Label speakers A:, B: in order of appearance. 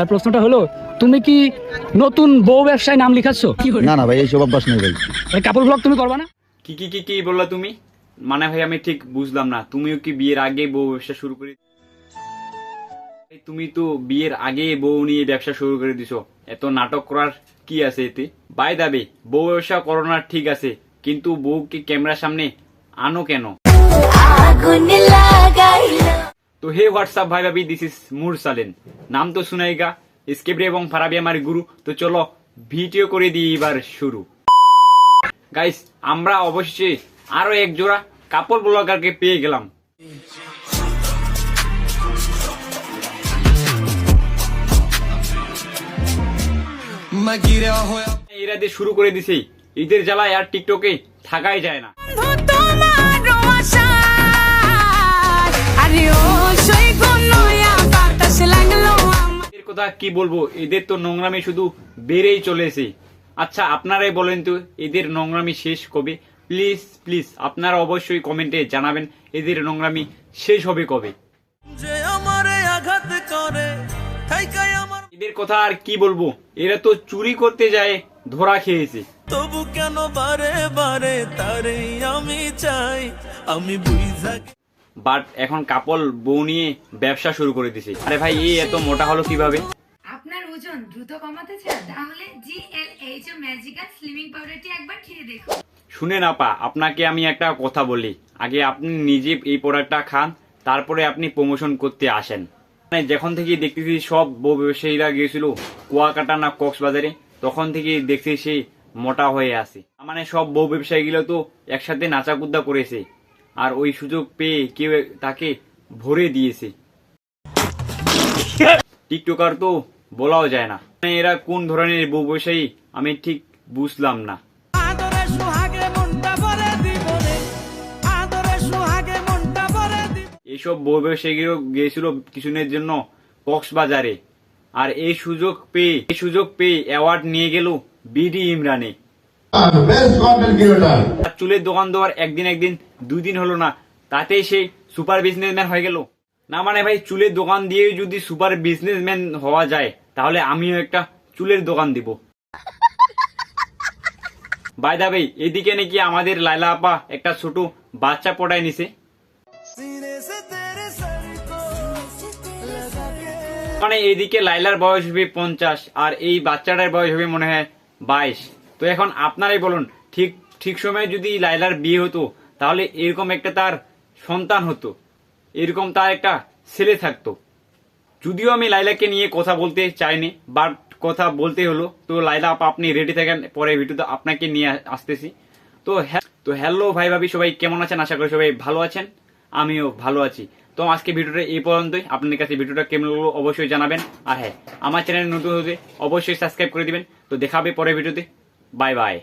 A: প্রশ্নটা হলো, তুমি কি নতুন বউ ব্যবসায় নাম লিখাচ্ছ?
B: না না ভাই, এইসব অভ্যাস নেই ভাই।
A: কাপড় ব্লগ তুমি করবা না?
C: কি বললা তুমি? মানে ভাই আমি ঠিক বুঝলাম না, তুমিও কি বিয়ের আগে বউ ব্যবসা শুরু করে? তুমি তো বিয়ের আগে বউ নিয়ে ব্যবসা শুরু করে দিছো, এত নাটক করার কি আছে এতে? বাই দাবে, বউ ব্যবসা করো না ঠিক আছে, কিন্তু বউকে ক্যামেরার সামনে আনো কেন? তো হে হোয়াটসঅ্যাপ ভাই ভাবি, দিস ইজ মুরসালিন। নাম তো শুনাইগা, স্কেপরি এবং ফারাবি আমার গুরু। তো চলো ভিডিও করে দিই এবার শুরু। গাইস, আমরা অবশ্যই আরো এক জোড়া কাপড় ব্লগারকে পেয়ে গেলাম। এরা দিয়ে শুরু করে দিছে, ঈদের জ্বালায় আর টিকটকে থাকাই যায় না। এদের কথা কি বলবো, এদের তো নোংরামি শুধু বেড়েই চলেছে। আচ্ছা আপনারাই বলেন তো, এদের নোংরামি শেষ কবে? প্লিজ প্লিজ আপনারা অবশ্যই কমেন্টে জানাবেন এদের নোংরামি শেষ হবে কবে। এদের কথা আর কি বলবো, এরা তো চুরি করতে যায় ধরা খেয়েছে।
D: তবু কেন বারে বারে তারে আমি চাই, আমি বুঝা।
C: বাট এখন কাপল বউ নিয়ে ব্যবসা শুরু করে দিছে। আরে ভাই, এই এত মোটা হলো কিভাবে?
E: আপনার ওজন দ্রুত কমাতে চান তাহলে GLH ম্যাজিক্যাল স্লিমিং পাউডারটি একবার খেয়ে দেখুন।
C: শুনেন আপা, আপনাকে আমি একটা কথা বলি, আগে আপনি নিজে এই প্রোডাক্টটা খান, তারপরে আপনি প্রমোশন করতে আসেন। মানে যখন থেকে দেখতেছি সব বউ ব্যবসায়ীরা গিয়েছিল কুয়াকাটা না কক্সবাজারে, তখন থেকে দেখছি সে মোটা হয়ে আসে। মানে সব বউ ব্যবসায়ীগুলো তো একসাথে নাচাকুদ্দা করেছে, আর ওই সুযোগ পেয়ে কেউ তাকে ভরে দিয়েছে। টিকটকার তো বলাও যায় না। মানে এরা কোন ধরনের বউ ব্যবসায়ী আমি ঠিক বুঝলাম না। এইসব বউ ব্যবসায়ীগুলো গিয়েছিল কিছুদিনের জন্য কক্সবাজারে, আর এই সুযোগ পেয়ে অ্যাওয়ার্ড নিয়ে গেল বিডি ইমরানে। চুলের দোকান দেওয়ার একদিন 2 দিন হলো না, তাতেই সে সুপার বিজনেসম্যান হয়ে গেল। না মানে ভাই, চুলের দোকান দিয়ে যদি সুপার বিজনেসম্যান হওয়া যায়, তাহলে আমিও একটা চুলের দোকান দিব। বাই দা ভাই, এদিকে নাকি আমাদের লাইলা আপা একটা ছোট বাচ্চা পড়ায় নিছে। মানে এইদিকে লাইলার বয়স হবে 50 আর এই বাচ্চাটার বয়স হবে মনে হয় 22। তো এখন আপনারাই বলুন, ঠিক সময়ে যদি লাইলার বিয়ে হতো, তাহলে এরকম একটা তার সন্তান হতো, এরকম তার একটা ছেলে থাকতো। যদিও আমি লাইলাকে নিয়ে কথা বলতে চাইনি, বাট কথা বলতে হলো। তো লাইলা আপা, আপনি রেডি থাকেন, পরে ভিডিওতে আপনাকে নিয়ে আসতেছি। তো হ্যালো ভাই ভাবি, সবাই কেমন আছেন? আশা করি সবাই ভালো আছেন, আমিও ভালো আছি। তো আজকে ভিডিওটা এই পর্যন্তই। আপনাদের কাছে ভিডিওটা কেমন লাগলো অবশ্যই জানাবেন, আর হ্যাঁ, আমার চ্যানেল নতুন হতে অবশ্যই সাবস্ক্রাইব করে দিবেন। তো দেখা হবে পরের ভিডিওতে। Bye bye.